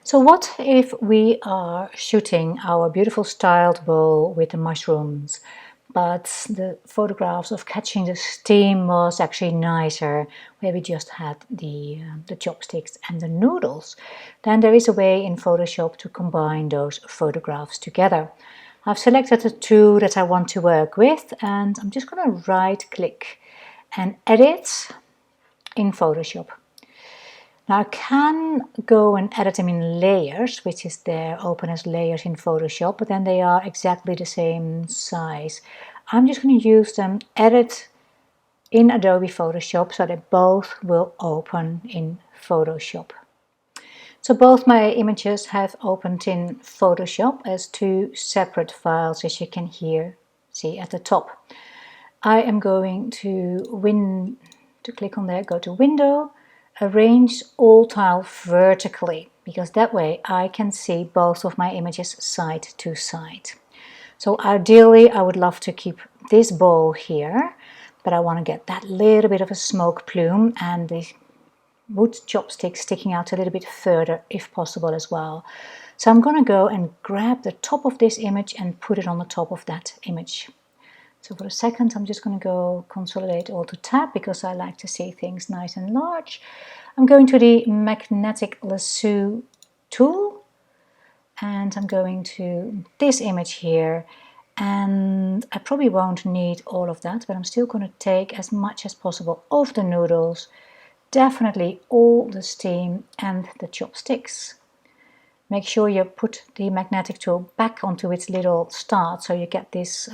So what if we are shooting our beautiful styled bowl with the mushrooms, but the photographs of catching the steam was actually nicer, where we just had the chopsticks and the noodles? Then there is a way in Photoshop to combine those photographs together. I've selected the two that I want to work with, and I'm just going to right click and edit in Photoshop. Now I can go and edit them in layers, which is there, open as layers in Photoshop, but then they are exactly the same size. I'm just going to use them, edit in Adobe Photoshop, so that both will open in Photoshop. So both my images have opened in Photoshop as two separate files, as you can here see at the top. I am going to click on there, go to Window, arrange all tile vertically, because that way I can see both of my images side to side. So ideally I would love to keep this bowl here, but I want to get that little bit of a smoke plume and the wood chopstick sticking out a little bit further if possible as well. So I'm going to go and grab the top of this image and put it on the top of that image. So for a second I'm just going to go consolidate all to tab, because I like to see things nice and large. I'm going to the magnetic lasso tool, and I'm going to this image here, and I probably won't need all of that, but I'm still going to take as much as possible of the noodles, definitely all the steam and the chopsticks. Make sure you put the magnetic tool back onto its little start, so you get this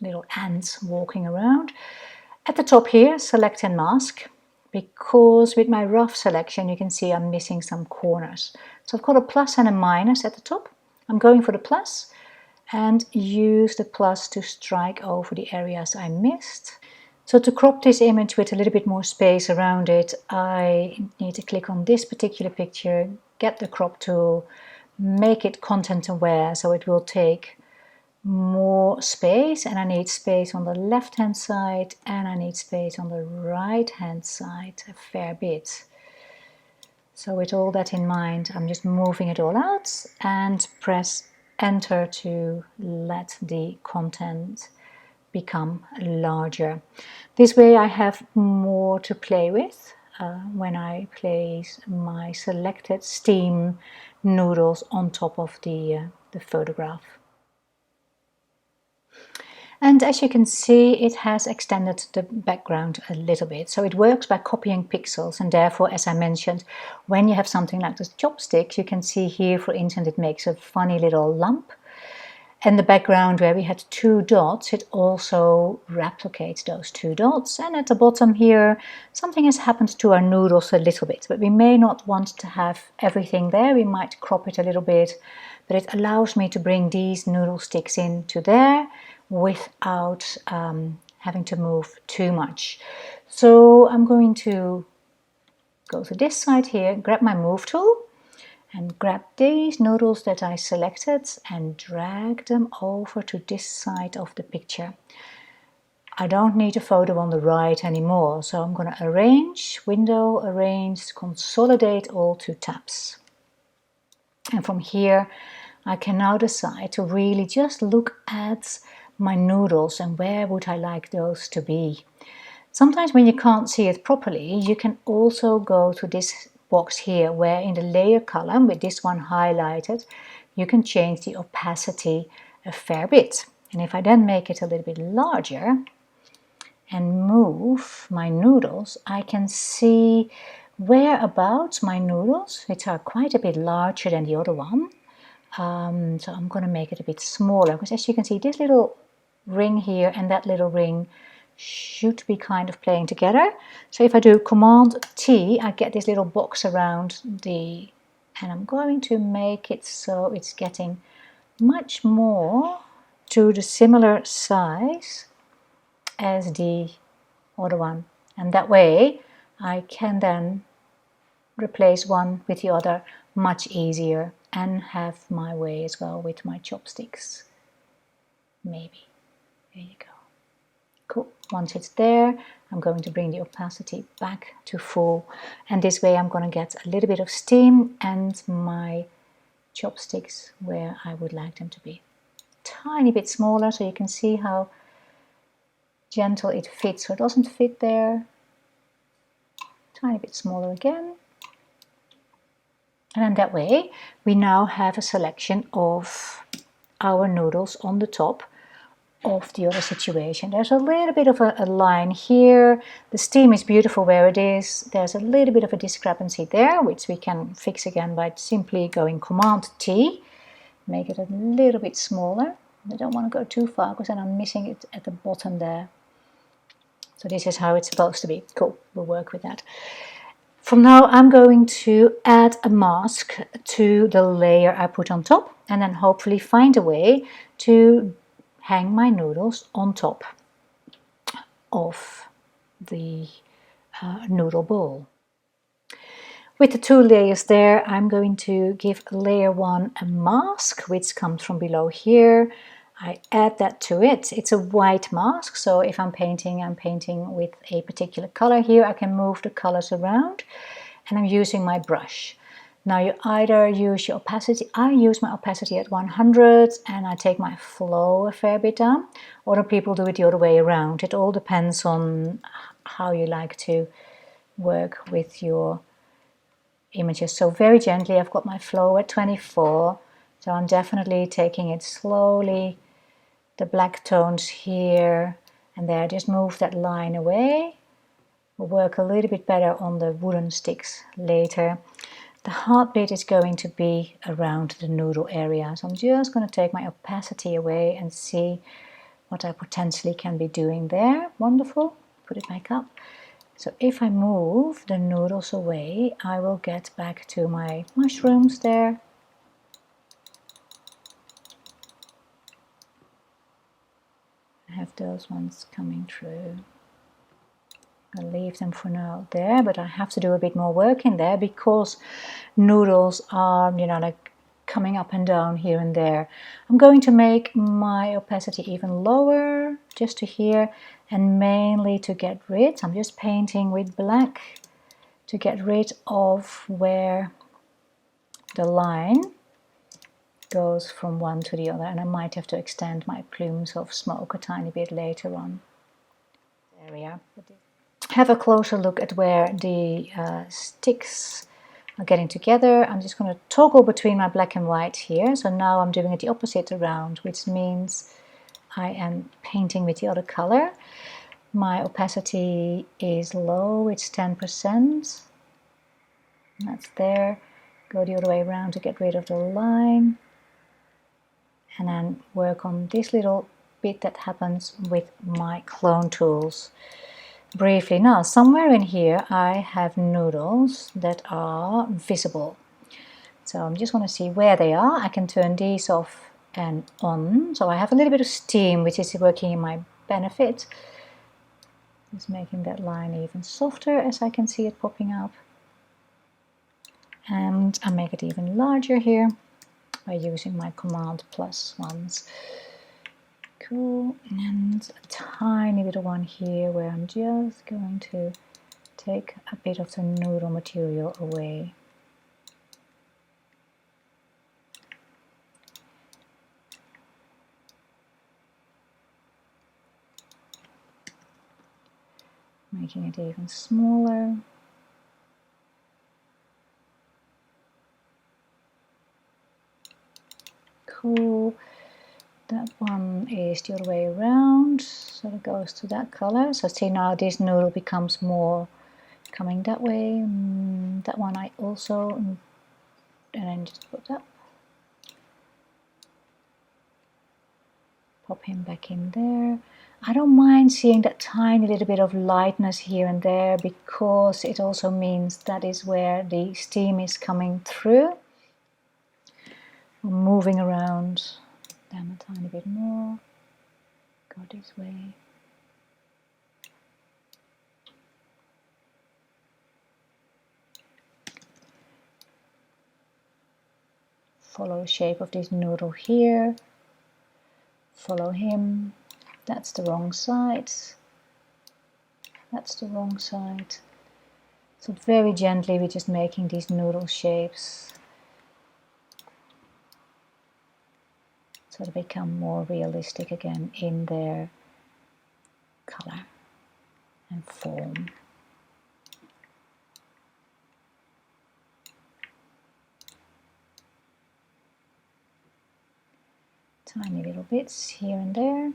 little ants walking around. At the top here, select and mask, because with my rough selection you can see I'm missing some corners. So I've got a plus and a minus at the top. I'm going for the plus and use the plus to strike over the areas I missed. So to crop this image with a little bit more space around it, I need to click on this particular picture, get the crop tool, make it content aware, so it will take more space, and I need space on the left hand side and I need space on the right hand side a fair bit. So with all that in mind, I'm just moving it all out and press enter to let the content become larger. This way I have more to play with when I place my selected steam noodles on top of the photograph. And as you can see, it has extended the background a little bit. So it works by copying pixels, and therefore, as I mentioned, when you have something like this chopstick, you can see here, for instance, it makes a funny little lump. And the background where we had two dots, it also replicates those two dots. And at the bottom here, something has happened to our noodles a little bit, but we may not want to have everything there. We might crop it a little bit, but it allows me to bring these noodle sticks into there without having to move too much. So I'm going to go to this side here, grab my move tool, and grab these noodles that I selected and drag them over to this side of the picture. I don't need a photo on the right anymore, so I'm going to arrange, window, arrange, consolidate all to tabs. And from here I can now decide to really just look at my noodles and where would I like those to be. Sometimes when you can't see it properly, you can also go to this box here, where in the layer column, with this one highlighted, you can change the opacity a fair bit. And if I then make it a little bit larger and move my noodles, I can see whereabouts my noodles, which are quite a bit larger than the other one. So I'm going to make it a bit smaller, because as you can see, this little ring here and that little ring should be kind of playing together. So if I do Command T, I get this little box around and I'm going to make it so it's getting much more to the similar size as the other one. And that way I can then replace one with the other much easier and have my way as well with my chopsticks. Maybe. There you go. Cool. Once it's there, I'm going to bring the opacity back to full, and this way I'm going to get a little bit of steam and my chopsticks where I would like them to be. Tiny bit smaller so you can see how gentle it fits, so it doesn't fit there. Tiny bit smaller again. And then that way we now have a selection of our noodles on the top of the other situation. There's a little bit of a line here. The steam is beautiful where it is. There's a little bit of a discrepancy there, which we can fix again by simply going Command T. Make it a little bit smaller. I don't want to go too far because then I'm missing it at the bottom there. So this is how it's supposed to be. Cool, we'll work with that. From now I'm going to add a mask to the layer I put on top, and then hopefully find a way to hang my noodles on top of the noodle bowl. With the two layers there, I'm going to give layer 1 a mask, which comes from below here. I add that to it. It's a white mask, so if I'm painting with a particular color here. I can move the colors around, and I'm using my brush. Now you either use your opacity, I use my opacity at 100 and I take my flow a fair bit down. Other people do it the other way around. It all depends on how you like to work with your images. So very gently, I've got my flow at 24, so I'm definitely taking it slowly. The black tones here and there, just move that line away. We'll work a little bit better on the wooden sticks later. The hard bit is going to be around the noodle area, so I'm just going to take my opacity away and see what I potentially can be doing there. Wonderful. Put it back up. So if I move the noodles away, I will get back to my mushrooms there. I have those ones coming through. I'll leave them for now there, but I have to do a bit more work in there because noodles are, you know, like coming up and down here and there. I'm going to make my opacity even lower, just to here, and mainly to get rid, I'm just painting with black, to get rid of where the line goes from one to the other, and I might have to extend my plumes of smoke a tiny bit later on. There we are. Have a closer look at where the sticks are getting together. I'm just going to toggle between my black and white here. So now I'm doing it the opposite around, which means I am painting with the other color. My opacity is low, it's 10%. That's there. Go the other way around to get rid of the line. And then work on this little bit that happens with my clone tools. Briefly now, somewhere in here I have noodles that are visible. So I just want to see where they are. I can turn these off and on. So I have a little bit of steam, which is working in my benefit. Just making that line even softer as I can see it popping up. And I make it even larger here by using my Command plus ones. Cool, and a tiny little one here where I'm just going to take a bit of the noodle material away. Making it even smaller. Cool. That one is the other way around, so it goes to that color. So see now this noodle becomes more coming that way. That one I also, and then just put up. Pop him back in there. I don't mind seeing that tiny little bit of lightness here and there because it also means that is where the steam is coming through. Moving around them a tiny bit more. Go this way. Follow the shape of this noodle here. Follow him. That's the wrong side. That's the wrong side. So very gently we're just making these noodle shapes so they become more realistic again in their color and form. Tiny little bits here and there.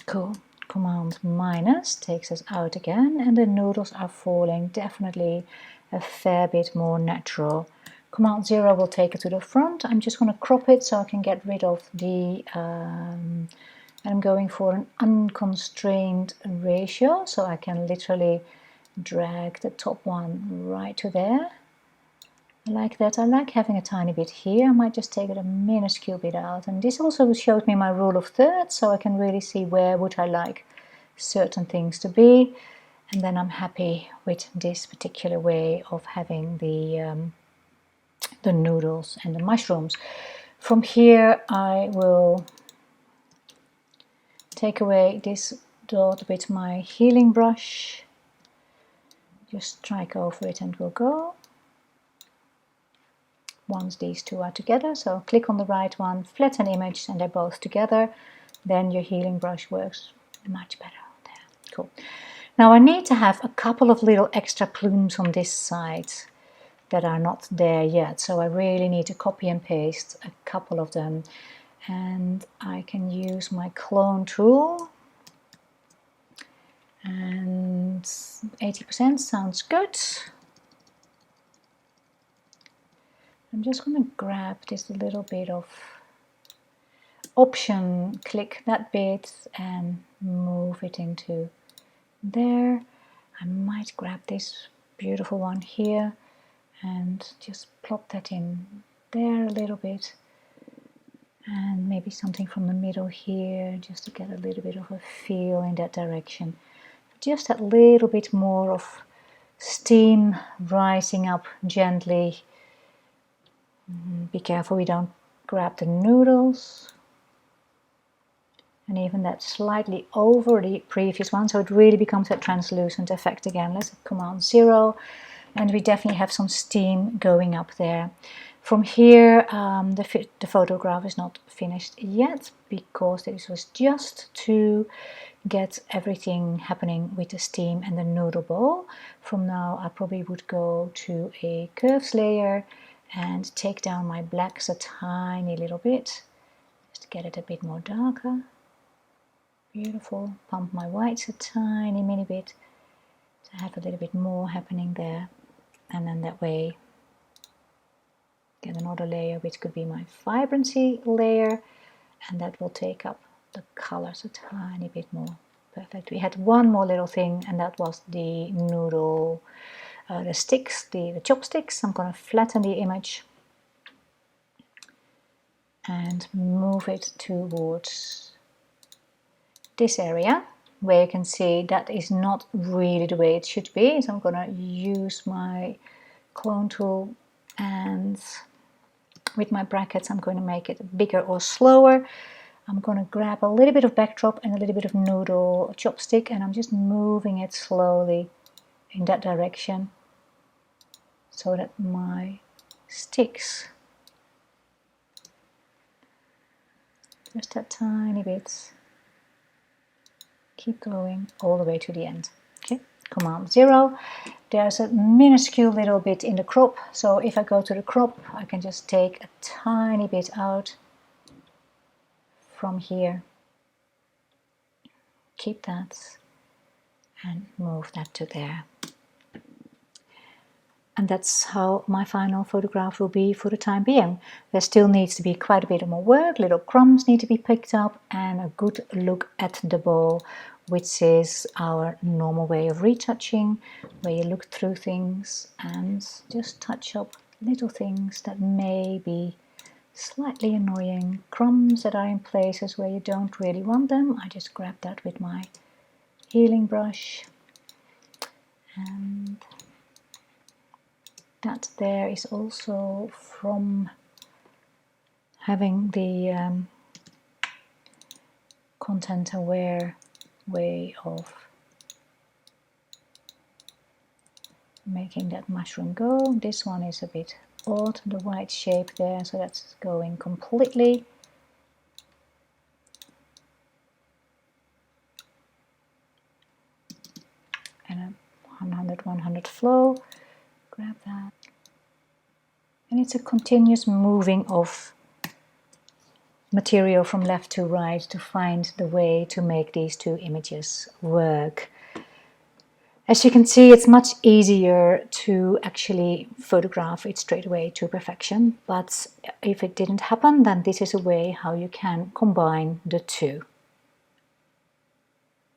Cool. Command minus takes us out again, and the noodles are falling definitely a fair bit more natural. Command 0 will take it to the front. I'm just going to crop it so I can get rid of the I'm going for an unconstrained ratio, so I can literally drag the top one right to there. I like that. I like having a tiny bit here. I might just take it a minuscule bit out. And this also shows me my rule of thirds, so I can really see where would I like certain things to be. And then I'm happy with this particular way of having the noodles and the mushrooms. From here I will take away this dot with my healing brush. Just strike over it and we'll go. Once these two are together, so click on the right one, flatten image, and they're both together, then your healing brush works much better. There. Cool. Now I need to have a couple of little extra plumes on this side that are not there yet, so I really need to copy and paste a couple of them, and I can use my clone tool, and 80% sounds good. I'm just going to grab this little bit of option, click that bit and move it into there. I might grab this beautiful one here and just plop that in there a little bit, and maybe something from the middle here just to get a little bit of a feel in that direction. Just a little bit more of steam rising up gently. Be careful we don't grab the noodles. And even that slightly over the previous one, so it really becomes that translucent effect again. Let's hit Command 0, and we definitely have some steam going up there. From here, the photograph is not finished yet, because this was just to get everything happening with the steam and the noodle bowl. From now, I probably would go to a curves layer and take down my blacks a tiny little bit, just to get it a bit more darker. Beautiful. Pump my whites a tiny mini bit to have a little bit more happening there, and then that way get another layer which could be my vibrancy layer, and that will take up the colors a tiny bit more. Perfect. We had one more little thing, and that was the noodle, the sticks, the chopsticks. I'm going to flatten the image and move it towards this area, where you can see that is not really the way it should be. So I'm going to use my clone tool, and with my brackets I'm going to make it bigger or slower. I'm going to grab a little bit of backdrop and a little bit of noodle chopstick, and I'm just moving it slowly in that direction so that my sticks, just that tiny bit, keep going all the way to the end. Okay, Command 0. There's a minuscule little bit in the crop, so if I go to the crop, I can just take a tiny bit out from here. Keep that and move that to there. And that's how my final photograph will be for the time being. There still needs to be quite a bit more work, little crumbs need to be picked up, and a good look at the bowl, which is our normal way of retouching, where you look through things and just touch up little things that may be slightly annoying, crumbs that are in places where you don't really want them. I just grab that with my healing brush, and that there is also from having the content aware way of making that mushroom go. This one is a bit odd, the white shape there, so that's going completely. And a 100-100 flow, grab that. And it's a continuous moving of material from left to right to find the way to make these two images work. As you can see, it's much easier to actually photograph it straight away to perfection, but if it didn't happen, then this is a way how you can combine the two.